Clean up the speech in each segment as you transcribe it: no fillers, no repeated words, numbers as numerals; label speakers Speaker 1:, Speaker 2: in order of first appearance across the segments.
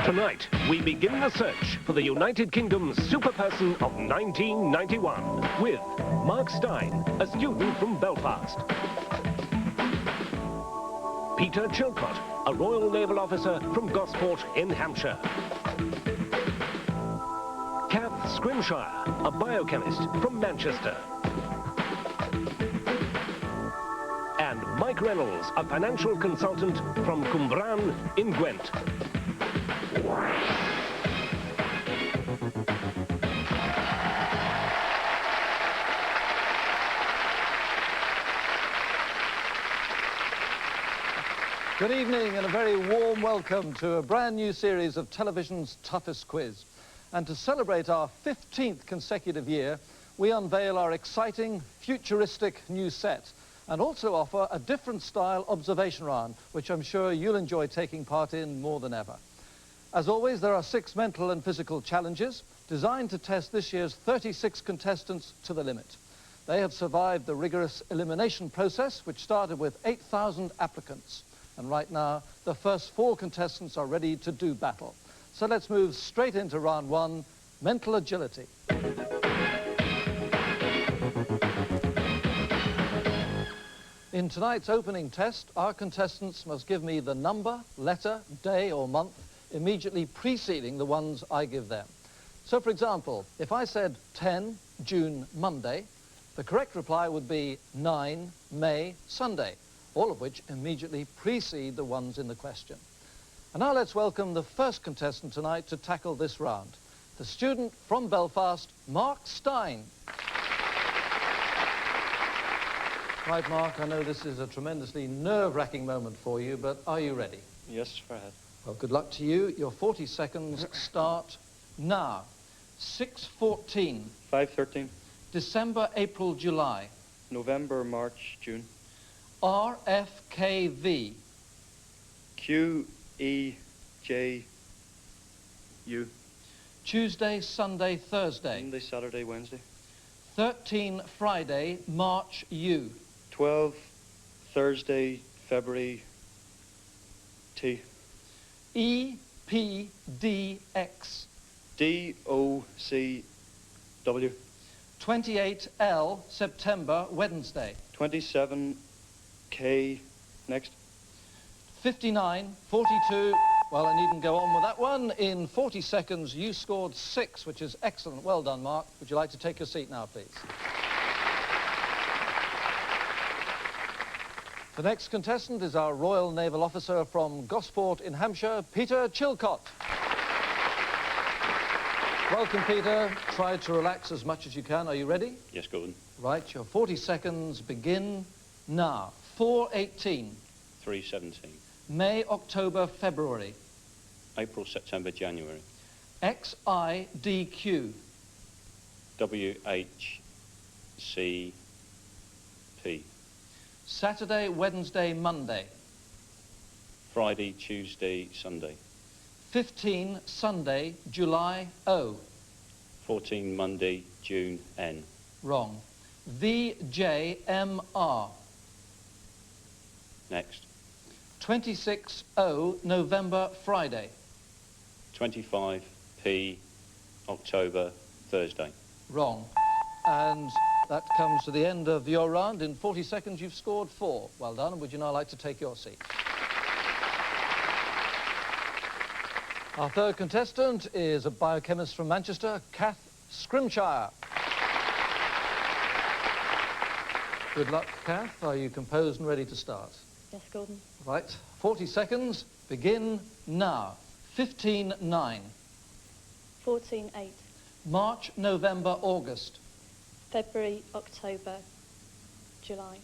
Speaker 1: Tonight, we begin the search for the United Kingdom's superperson of 1991 with Mark Stein, a student from Belfast. Peter Chilcott, a Royal Naval officer from Gosport in Hampshire. Kath Scrimshire, a biochemist from Manchester. And Mike Reynolds, a financial consultant from Cwmbran in Gwent.
Speaker 2: Good evening and a very warm welcome to a brand new series of television's toughest quiz. And to celebrate our 15th consecutive year, we unveil our exciting, futuristic new set and also offer a different style observation round, which I'm sure you'll enjoy taking part in more than ever. As always, there are 6 mental and physical challenges designed to test this year's 36 contestants to the limit. They have survived the rigorous elimination process, which started with 8,000 applicants. And right now, the first 4 contestants are ready to do battle. So let's move straight into round 1, mental agility. In tonight's opening test, our contestants must give me the number, letter, day or month immediately preceding the ones I give them. So for example, if I said 10 June Monday, the correct reply would be 9 May Sunday, all of which immediately precede the ones in the question. And now let's welcome the first contestant tonight to tackle this round, the student from Belfast, Mark Stein. Right, Mark, I know this is a tremendously nerve-wracking moment for you, but are you ready?
Speaker 3: Yes, go ahead.
Speaker 2: Well, good luck to you. Your 40 seconds start now. 6:14.
Speaker 3: 5:13.
Speaker 2: December, April, July.
Speaker 3: November, March, June.
Speaker 2: RFKV.
Speaker 3: QEJU.
Speaker 2: Tuesday, Sunday, Thursday.
Speaker 3: Monday, Saturday, Wednesday.
Speaker 2: 13 Friday, March U.
Speaker 3: 12 Thursday, February, T.
Speaker 2: EPDX.
Speaker 3: DOCW.
Speaker 2: 28L, September, Wednesday.
Speaker 3: 27K, next.
Speaker 2: 59, 42, well, I needn't go on with that one. In 40 seconds, you scored 6, which is excellent. Well done, Mark. Would you like to take your seat now, please? The next contestant is our Royal Naval officer from Gosport in Hampshire, Peter Chilcott. Welcome, Peter. Try to relax as much as you can. Are you ready?
Speaker 3: Yes, go on.
Speaker 2: Right, your 40 seconds begin now. 4:18.
Speaker 3: 3:17.
Speaker 2: May, October, February.
Speaker 3: April, September, January.
Speaker 2: XIDQ.
Speaker 3: WHCP.
Speaker 2: Saturday, Wednesday, Monday.
Speaker 3: Friday, Tuesday, Sunday.
Speaker 2: 15, Sunday, July, O.
Speaker 3: 14, Monday, June, N.
Speaker 2: Wrong. VJMR.
Speaker 3: Next.
Speaker 2: 26O, November, Friday.
Speaker 3: 25P, October, Thursday.
Speaker 2: Wrong. And that comes to the end of your round. In 40 seconds, you've scored 4. Well done. And would you now like to take your seat? Our third contestant is a biochemist from Manchester, Kath Scrimshire. Good luck, Kath. Are you composed and ready to start?
Speaker 4: Yes, Gordon.
Speaker 2: Right. 40 seconds. Begin now. 15-9.
Speaker 4: 14-8.
Speaker 2: March, November, August.
Speaker 4: February, October, July.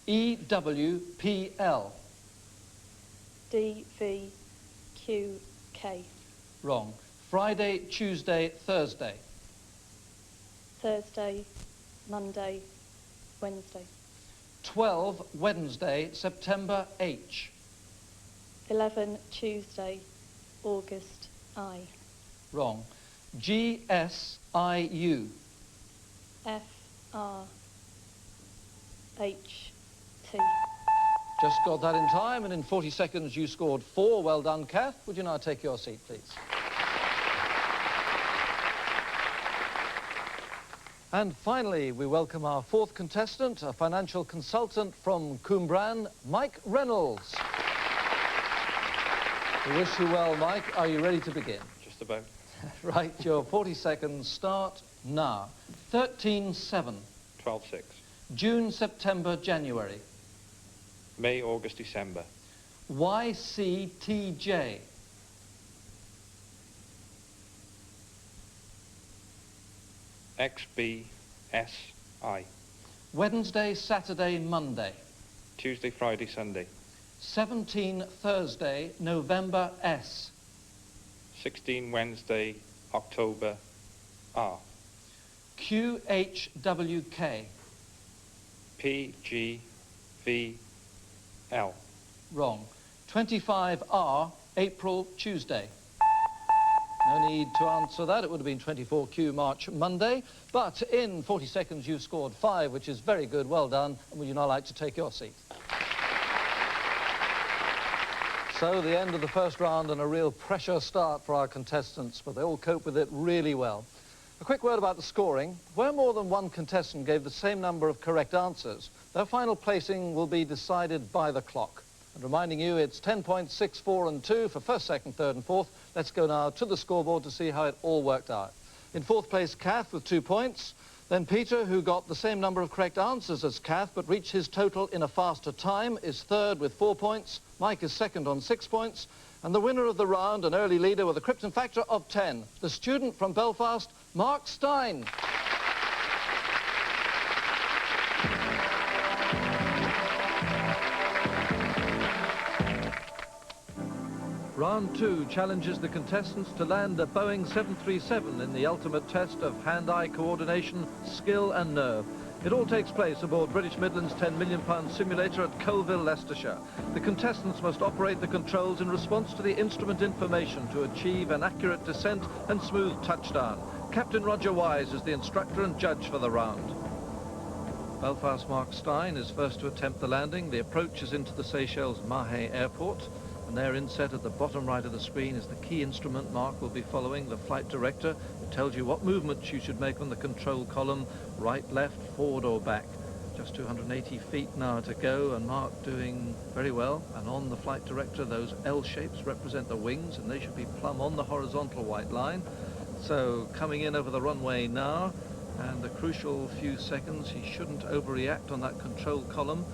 Speaker 2: EWPL.
Speaker 4: DVQK.
Speaker 2: Wrong. Friday, Tuesday, Thursday.
Speaker 4: Thursday, Monday, Wednesday.
Speaker 2: 12, Wednesday, September, H.
Speaker 4: 11, Tuesday, August, I.
Speaker 2: Wrong. GSIU.
Speaker 4: FRHT.
Speaker 2: Just got that in time, and in 40 seconds you scored 4. Well done, Kath. Would you now take your seat, please? And finally, we welcome our 4th contestant, a financial consultant from Cwmbran, Mike Reynolds. We wish you well, Mike. Are you ready to begin?
Speaker 3: Just about.
Speaker 2: Right, your 40 seconds start now. 13-7.
Speaker 3: 12-6.
Speaker 2: June, September, January.
Speaker 3: May, August, December.
Speaker 2: YCTJ.
Speaker 3: XBSI.
Speaker 2: Wednesday, Saturday, Monday.
Speaker 3: Tuesday, Friday, Sunday.
Speaker 2: 17 Thursday, November S.
Speaker 3: 16 Wednesday, October R.
Speaker 2: QHWK.
Speaker 3: PGVL.
Speaker 2: Wrong. 25R, April, Tuesday. No need to answer that. It would have been 24Q, March, Monday. But in 40 seconds, you scored 5, which is very good. Well done. And would you now like to take your seat? So the end of the first round and a real pressure start for our contestants, but they all cope with it really well. A quick word about the scoring. Where more than one contestant gave the same number of correct answers, their final placing will be decided by the clock. And reminding you, it's 10 points, 6, 4 and 2 for first, second, third and fourth. Let's go now to the scoreboard to see how it all worked out. In 4th place, Kath with 2 points. Then Peter, who got the same number of correct answers as Kath, but reached his total in a faster time, is 3rd with 4 points. Mike is 2nd on 6 points. And the winner of the round, an early leader with a Krypton factor of 10, the student from Belfast, Mark Stein. Round 2 challenges the contestants to land a Boeing 737 in the ultimate test of hand-eye coordination, skill and nerve. It all takes place aboard British Midland's £10 million simulator at Colville, Leicestershire. The contestants must operate the controls in response to the instrument information to achieve an accurate descent and smooth touchdown. Captain Roger Wise is the instructor and judge for the round. Belfast Mark Stein is first to attempt the landing. The approach is into the Seychelles Mahe Airport. And there inset at the bottom right of the screen is the key instrument Mark will be following, the flight director, who tells you what movements you should make on the control column, right, left, forward or back. Just 280 feet now to go, and Mark doing very well. And on the flight director, those L shapes represent the wings, and they should be plumb on the horizontal white line. So coming in over the runway now, and the crucial few seconds, he shouldn't overreact on that control column.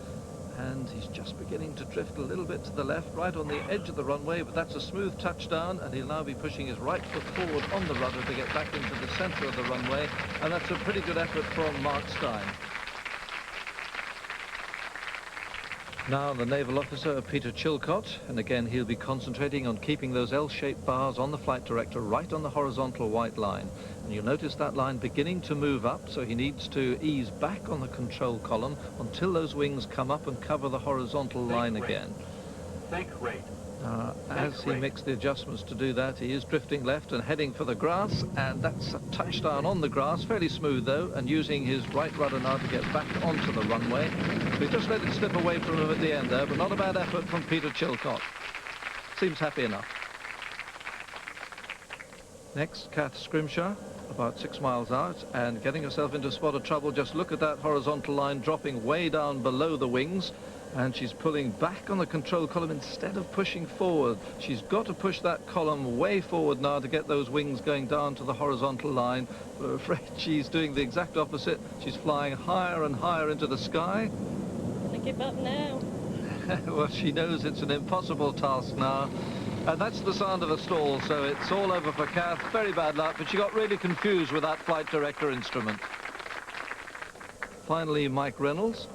Speaker 2: And he's just beginning to drift a little bit to the left, right on the edge of the runway, but that's a smooth touchdown, and he'll now be pushing his right foot forward on the rudder to get back into the center of the runway, and that's a pretty good effort from Mark Stein. Now the naval officer, Peter Chilcott, and again he'll be concentrating on keeping those L-shaped bars on the flight director right on the horizontal white line. And you'll notice that line beginning to move up, so he needs to ease back on the control column until those wings come up and cover the horizontal line again.
Speaker 1: Think rate.
Speaker 2: As he makes the adjustments to do that, he is drifting left and heading for the grass, and that's a touchdown on the grass, fairly smooth though, and using his right rudder now to get back onto the runway. We just let it slip away from him at the end there, but not a bad effort from Peter Chilcott. Seems happy enough. Next, Kath Scrimshaw, about 6 miles out, and getting herself into a spot of trouble. Just look at that horizontal line dropping way down below the wings. And she's pulling back on the control column instead of pushing forward. She's got to push that column way forward now to get those wings going down to the horizontal line. But I'm afraid she's doing the exact opposite. She's flying higher and higher into the sky.
Speaker 4: I give up now.
Speaker 2: Well, she knows it's an impossible task now. And that's the sound of a stall, so it's all over for Kath. Very bad luck, but she got really confused with that flight director instrument. Finally, Mike Reynolds.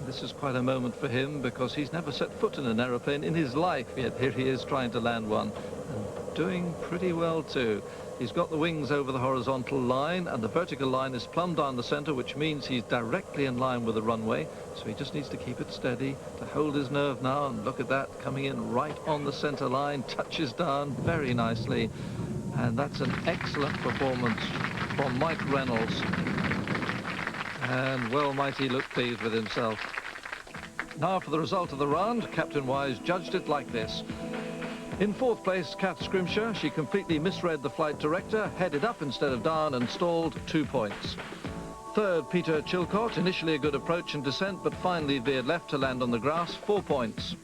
Speaker 2: This is quite a moment for him because he's never set foot in an aeroplane in his life, yet here he is trying to land one, and doing pretty well too. He's got the wings over the horizontal line, and the vertical line is plumb down the center, which means he's directly in line with the runway, so he just needs to keep it steady, to hold his nerve now, and look at that, coming in right on the center line, touches down very nicely, and that's an excellent performance from Mike Reynolds. And well might he look pleased with himself. Now for the result of the round, Captain Wise judged it like this. In fourth place, Kath Scrimshire. She completely misread the flight director, headed up instead of down and stalled, 2 points. Third, Peter Chilcott. Initially a good approach and descent, but finally veered left to land on the grass, 4 points.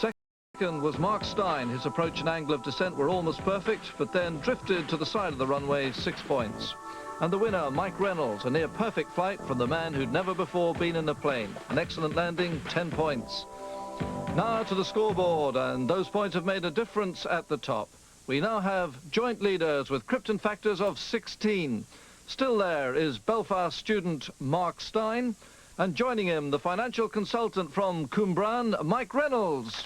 Speaker 2: Second was Mark Stein. His approach and angle of descent were almost perfect, but then drifted to the side of the runway, 6 points. And the winner, Mike Reynolds, a near-perfect flight from the man who'd never before been in a plane. An excellent landing, 10 points. Now to the scoreboard, and those points have made a difference at the top. We now have joint leaders with Krypton factors of 16. Still there is Belfast student Mark Stein, and joining him, the financial consultant from Cwmbran, Mike Reynolds.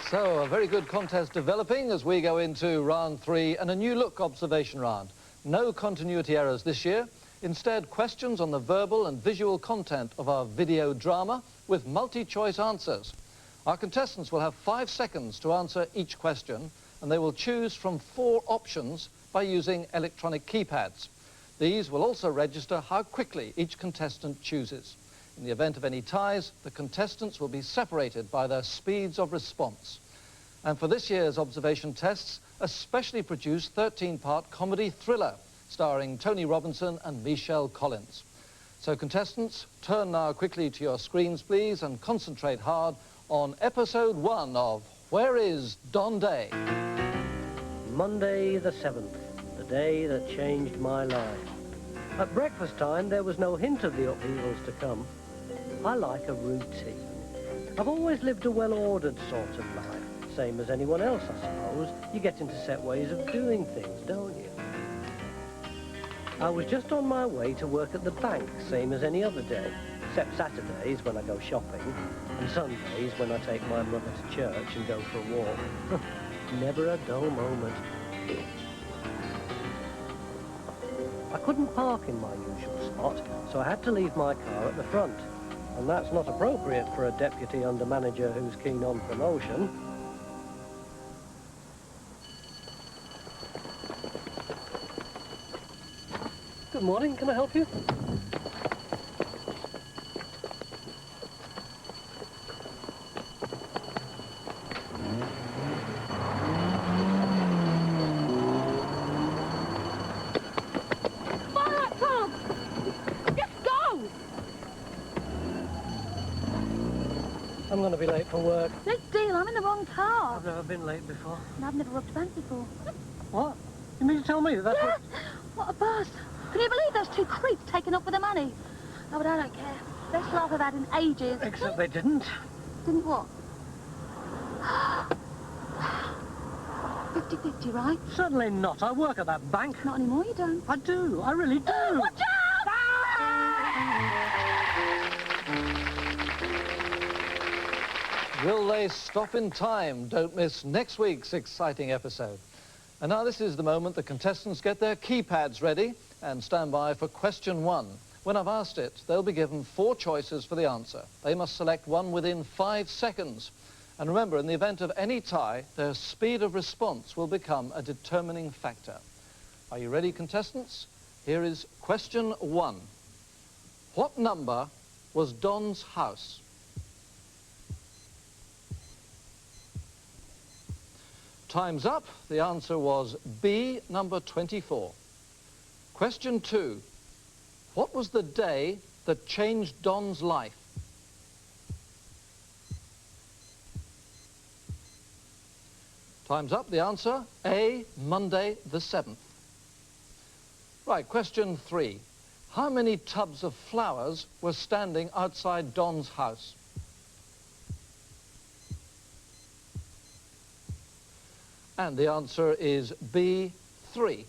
Speaker 2: So, a very good contest developing as we go into round 3 and a new look observation round. No continuity errors this year. Instead, questions on the verbal and visual content of our video drama with multi-choice answers. Our contestants will have 5 seconds to answer each question, and they will choose from 4 options by using electronic keypads. These will also register how quickly each contestant chooses. In the event of any ties, the contestants will be separated by their speeds of response. And for this year's observation tests, a specially produced 13-part comedy thriller starring Tony Robinson and Michelle Collins. So contestants, turn now quickly to your screens, please, and concentrate hard on episode 1 of Where is Don Day?
Speaker 5: Monday the 7th, the day that changed my life. At breakfast time, there was no hint of the upheavals to come. I like a routine. I've always lived a well-ordered sort of life, same as anyone else, I suppose. You get into set ways of doing things, don't you? I was just on my way to work at the bank, same as any other day, except Saturdays when I go shopping, and Sundays when I take my mother to church and go for a walk. Never a dull moment. I couldn't park in my usual spot, so I had to leave my car at the front. And that's not appropriate for a deputy under manager who's keen on promotion. Good morning, can I help you? I'm going to be late for work.
Speaker 6: Big deal, I'm in the wrong car.
Speaker 5: I've never been late before.
Speaker 6: And I've never robbed a bank before.
Speaker 5: What? You mean to tell me that's
Speaker 6: Yes! What a buzz. Can you believe those 2 creeps taking up with the money? Oh, but I don't care. Best laugh I've had in ages.
Speaker 5: Except they didn't.
Speaker 6: Didn't what? 50-50, right?
Speaker 5: Certainly not. I work at that bank.
Speaker 6: Not anymore, you don't.
Speaker 5: I do. I really do.
Speaker 6: Watch out!
Speaker 2: Will they stop in time? Don't miss next week's exciting episode. And now this is the moment the contestants get their keypads ready and stand by for question 1. When I've asked it, they'll be given 4 choices for the answer. They must select one within 5 seconds. And remember, in the event of any tie, their speed of response will become a determining factor. Are you ready, contestants? Here is question 1. What number was Don's house? Time's up. The answer was B, number 24. Question 2. What was the day that changed Don's life? Time's up. The answer, A, Monday the 7th. Right, question 3. How many tubs of flowers were standing outside Don's house? And the answer is B, 3.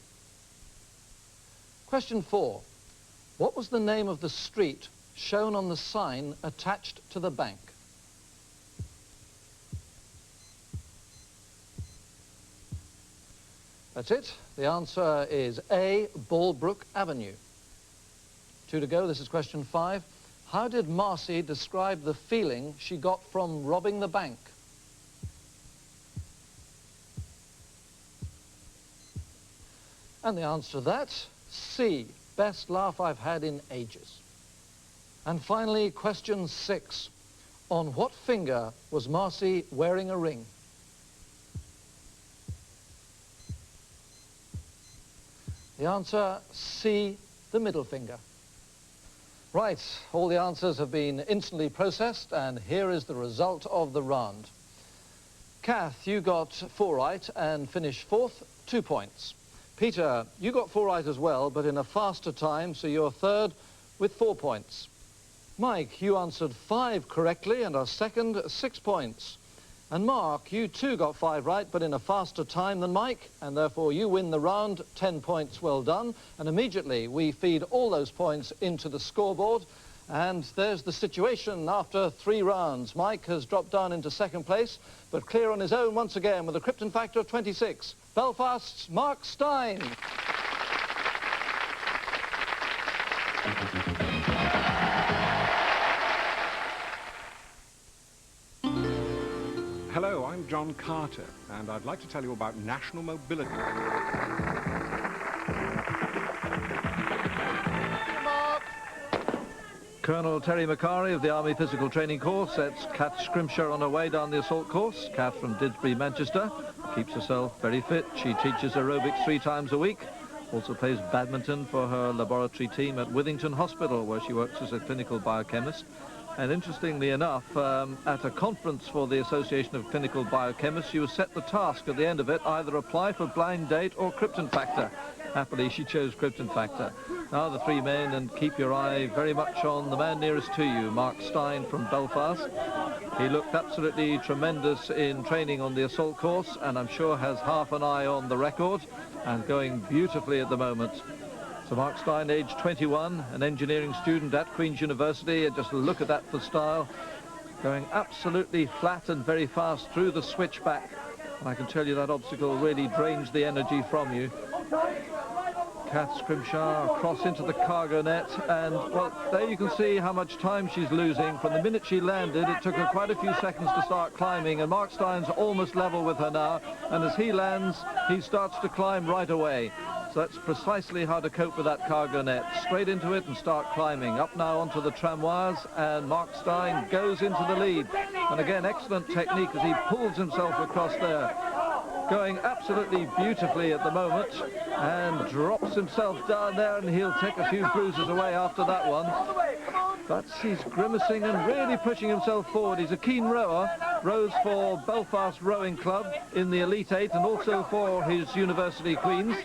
Speaker 2: Question 4. What was the name of the street shown on the sign attached to the bank? That's it. The answer is A, Ballbrook Avenue. 2 to go. This is question 5. How did Marcy describe the feeling she got from robbing the bank? And the answer to that, C, best laugh I've had in ages. And finally, question 6. On what finger was Marcy wearing a ring? The answer, C, the middle finger. Right, all the answers have been instantly processed, and here is the result of the round. Kath, you got 4 right and finished 4th, 2 points. Peter, you got 4 right as well, but in a faster time, so you're 3rd with 4 points. Mike, you answered 5 correctly and are 2nd, 6 points. And Mark, you too got 5 right, but in a faster time than Mike, and therefore you win the round, 10 points, well done. And immediately we feed all those points into the scoreboard, and there's the situation after 3 rounds. Mike has dropped down into 2nd place, but clear on his own once again with a Krypton factor of 26. Belfast's Mark Stein.
Speaker 7: Hello, I'm John Carter, and I'd like to tell you about national mobility.
Speaker 2: Colonel Terry Macari of the Army Physical Training Course sets Kath Scrimshire on her way down the assault course. Kath from Didsbury, Manchester, keeps herself very fit. She teaches aerobics 3 times a week, also plays badminton for her laboratory team at Withington Hospital, where she works as a clinical biochemist. And interestingly enough, at a conference for the Association of Clinical Biochemists, she was set the task at the end of it, either apply for blind date or Krypton factor. Happily, she chose Krypton factor. Now the 3 men, and keep your eye very much on the man nearest to you, Mark Stein from Belfast. He looked absolutely tremendous in training on the assault course, and I'm sure has half an eye on the record, and going beautifully at the moment. So Mark Stein, age 21, an engineering student at Queen's University, and just look at that for style, going absolutely flat and very fast through the switchback. And I can tell you that obstacle really drains the energy from you. Kath Scrimshire across into the cargo net, and well, there you can see how much time she's losing. From the minute she landed, it took her quite a few seconds to start climbing, and Mark Stein's almost level with her now, and as he lands, he starts to climb right away. So that's precisely how to cope with that cargo net. Straight into it and start climbing. Up now onto the tramwires, and Mark Stein goes into the lead. And again, excellent technique as he pulls himself across there. Going absolutely beautifully at the moment, and drops himself down there, and he'll take a few bruises away after that one. But he's grimacing and really pushing himself forward. He's a keen rower, rows for Belfast Rowing Club in the Elite 8 and also for his University Queens.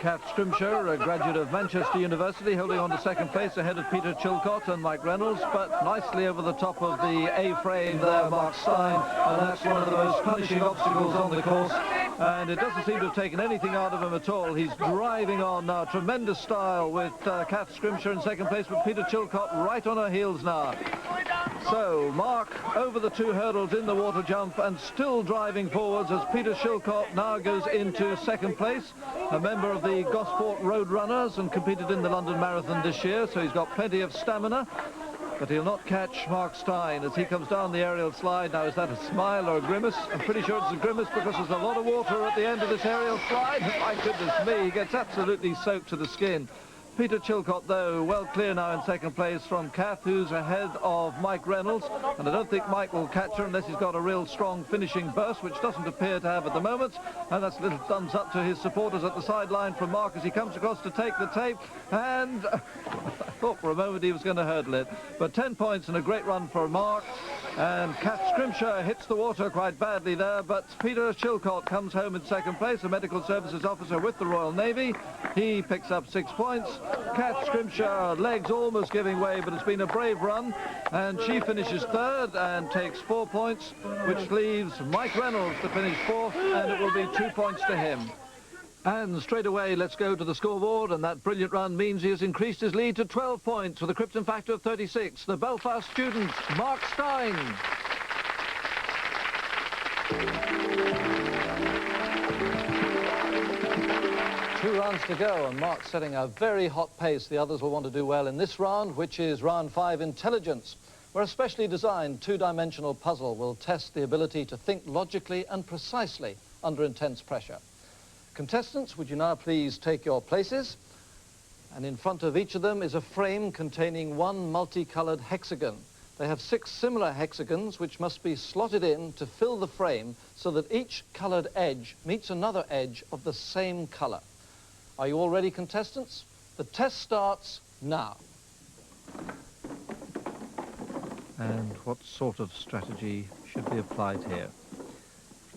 Speaker 2: Kath Scrimshire, a graduate of Manchester University, holding on to 2nd place ahead of Peter Chilcott and Mike Reynolds, but nicely over the top of the A-frame there, Mark Stein, and that's one of the most punishing obstacles on the course, and it doesn't seem to have taken anything out of him at all. He's driving on now, tremendous style with Kath Scrimshire in 2nd place, but Peter Chilcott right on her heels now. So Mark over the 2 hurdles in the water jump and still driving forwards as Peter Chilcott now goes into 2nd place, a member of the Gosport Road Runners and competed in the London Marathon this year, so he's got plenty of stamina, but he'll not catch Mark Stein as he comes down the aerial slide. Now, is that a smile or a grimace? I'm pretty sure it's a grimace because there's a lot of water at the end of this aerial slide. My goodness me, he gets absolutely soaked to the skin. Peter Chilcott, though, well clear now in 2nd place from Kath, who's ahead of Mike Reynolds, and I don't think Mike will catch her unless he's got a real strong finishing burst, which doesn't appear to have at the moment, and that's a little thumbs up to his supporters at the sideline from Mark as he comes across to take the tape, and I thought for a moment he was going to hurdle it, but 10 points and a great run for Mark, and Kath Scrimshire hits the water quite badly there, but Peter Chilcott comes home in 2nd place, a medical services officer with the Royal Navy. He picks up 6 points. Kath Scrimshire, legs almost giving way, but it's been a brave run, and she finishes 3rd and takes 4 points, which leaves Mike Reynolds to finish 4th, and it will be 2 points to him. And straight away, let's go to the scoreboard, and that brilliant run means he has increased his lead to 12 points with a Krypton factor of 36. The Belfast student, Mark Stein. 2 rounds to go, and Mark's setting a very hot pace. The others will want to do well in this round, which is round 5, Intelligence, where a specially designed 2-dimensional puzzle will test the ability to think logically and precisely under intense pressure. Contestants, would you now please take your places? And in front of each of them is a frame containing one multicoloured hexagon. They have 6 similar hexagons which must be slotted in to fill the frame so that each coloured edge meets another edge of the same colour. Are you all ready, contestants? The test starts now. And what sort of strategy should be applied here?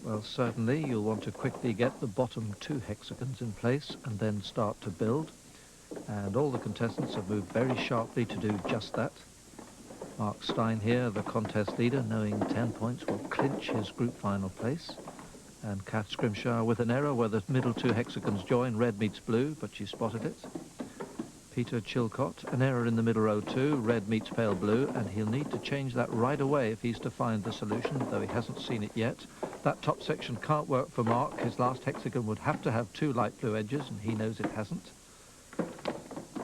Speaker 2: Well, certainly you'll want to quickly get the bottom 2 hexagons in place and then start to build. And all the contestants have moved very sharply to do just that. Mark Stein here, the contest leader, knowing 10 points will clinch his group final place. And Kath Scrimshire with an error where the middle 2 hexagons join, red meets blue, but she spotted it. Peter Chilcott, an error in the middle row too, red meets pale blue, and he'll need to change that right away if he's to find the solution, though he hasn't seen it yet. That top section can't work for Mark. His last hexagon would have to have 2 light blue edges, and he knows it hasn't.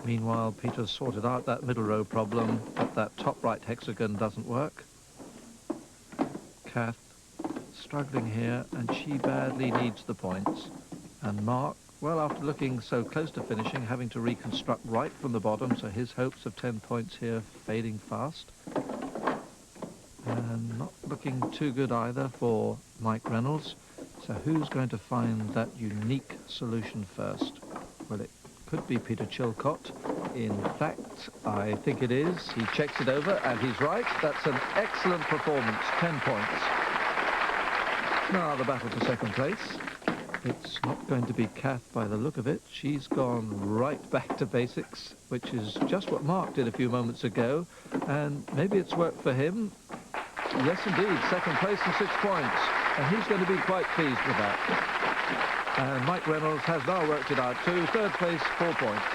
Speaker 2: Meanwhile, Peter's sorted out that middle row problem, but that top right hexagon doesn't work. Kath struggling here, and she badly needs the points. And Mark, well, after looking so close to finishing, having to reconstruct right from the bottom, so his hopes of 10 points here fading fast. And not looking too good either for Mike Reynolds. So who's going to find that unique solution first? Well, it could be Peter Chilcott. In fact, I think it is. He checks it over, and he's right. That's an excellent performance, 10 points. Now the battle for second place. It's not going to be Kath by the look of it. She's gone right back to basics, which is just what Mark did a few moments ago, and maybe it's worked for him. Yes, indeed, second place and 6 points, and he's going to be quite pleased with that. And Mike Reynolds has now worked it out too. Third place, 4 points.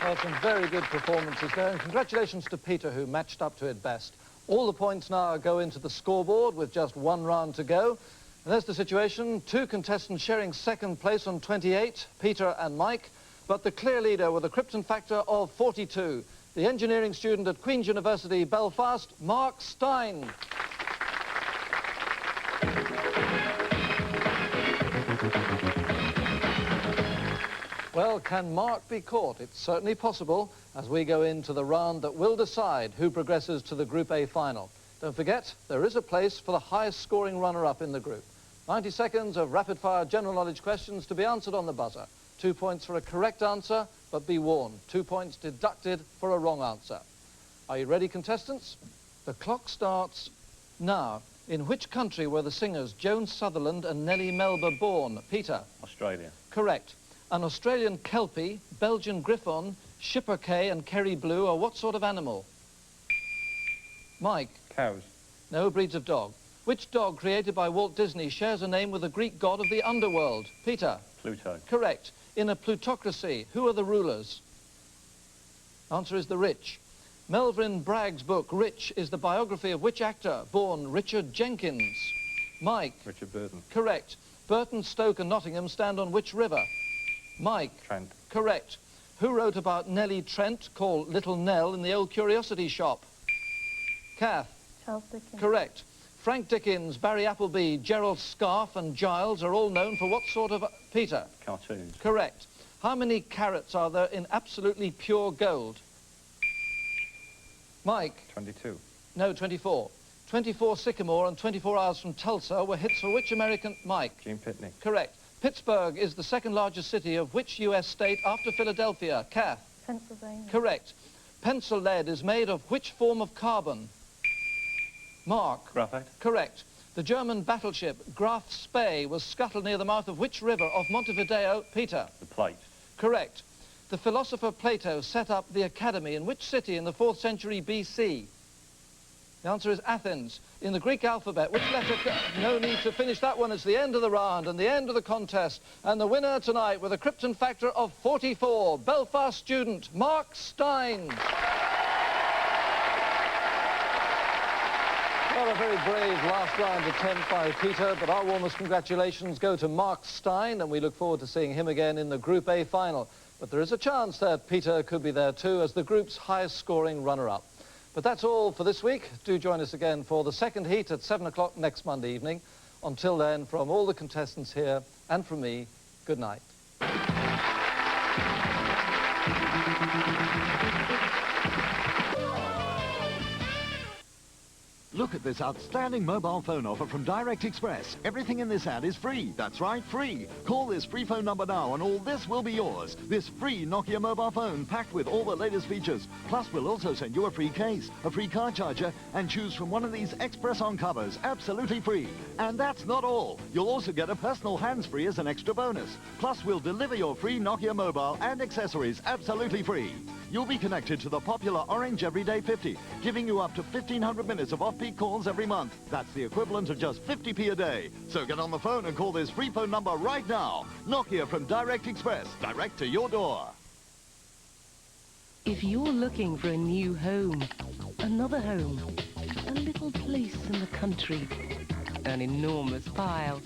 Speaker 2: Well, some very good performances there, and congratulations to Peter, who matched up to it best. All the points now go into the scoreboard with just 1 round to go. And there's the situation. 2 contestants sharing second place on 28, Peter and Mike, but the clear leader with a Krypton factor of 42, the engineering student at Queen's University, Belfast, Mark Stein. Well, can Mark be caught? It's certainly possible as we go into the round that will decide who progresses to the Group A final. Don't forget, there is a place for the highest scoring runner-up in the group. 90 seconds of rapid-fire general knowledge questions to be answered on the buzzer. 2 points for a correct answer, but be warned, 2 points deducted for a wrong answer. Are you ready, contestants? The clock starts now. In which country were the singers Joan Sutherland and Nellie Melba born? Peter?
Speaker 8: Australia.
Speaker 2: Correct. An Australian kelpie, Belgian griffon, schipperke and kerry blue are what sort of animal? Mike?
Speaker 3: Cows.
Speaker 2: No, breeds of dog. Which dog created by Walt Disney shares a name with the Greek god of the underworld? Peter?
Speaker 8: Pluto.
Speaker 2: Correct. In a plutocracy, who are the rulers? Answer is the rich. Melvyn Bragg's book, Rich, is the biography of which actor born Richard Jenkins? Mike?
Speaker 3: Richard Burton.
Speaker 2: Correct. Burton, Stoke and Nottingham stand on which river? Mike?
Speaker 3: Trent.
Speaker 2: Correct. Who wrote about Nellie Trent, called Little Nell, in the old curiosity shop? Kath?
Speaker 4: Charles Dickens.
Speaker 2: Correct. Frank Dickens, Barry Appleby, Gerald Scarfe and Giles are all known for what sort of... Peter?
Speaker 8: Cartoons.
Speaker 2: Correct. How many carats are there in absolutely pure gold? Mike?
Speaker 3: 22.
Speaker 2: No, 24. 24 Sycamore and 24 Hours from Tulsa were hits for which American... Mike?
Speaker 3: Gene Pitney.
Speaker 2: Correct. Pittsburgh is the second largest city of which U.S. state after Philadelphia? Kath?
Speaker 4: Pennsylvania.
Speaker 2: Correct. Pencil lead is made of which form of carbon? Mark?
Speaker 8: Graphite.
Speaker 2: Correct. The German battleship Graf Spee was scuttled near the mouth of which river of Montevideo? Peter?
Speaker 8: The plate.
Speaker 2: Correct. The philosopher Plato set up the academy in which city in the 4th century BC? The answer is Athens. In the Greek alphabet, which letter... No need to finish that one. It's the end of the round and the end of the contest. And the winner tonight with a Krypton factor of 44, Belfast student Mark Stein. Well, a very brave last round attempt by Peter, but our warmest congratulations go to Mark Stein, and we look forward to seeing him again in the Group A final. But there is a chance that Peter could be there too as the group's highest scoring runner-up. But that's all for this week. Do join us again for the second heat at 7 o'clock next Monday evening. Until then, from all the contestants here and from me, Good night.
Speaker 8: Look at this outstanding mobile phone offer from Direct Express. Everything in this ad is free. That's right, free. Call this free phone number now and all this will be yours. This free Nokia mobile phone packed with all the latest features. Plus, we'll also send you a free case, a free car charger, and choose from one of these Express On covers, absolutely free. And that's not all. You'll also get a personal hands-free as an extra bonus. Plus, we'll deliver your free Nokia mobile and accessories absolutely free. You'll be connected to the popular Orange Everyday 50, giving you up to 1,500 minutes of off-peak calls every month. That's the equivalent of just 50p a day. So get on the phone and call this free phone number right now. Nokia from Direct Express, direct to your door.
Speaker 9: If you're looking for a new home, another home, a little place in the country, an enormous pile,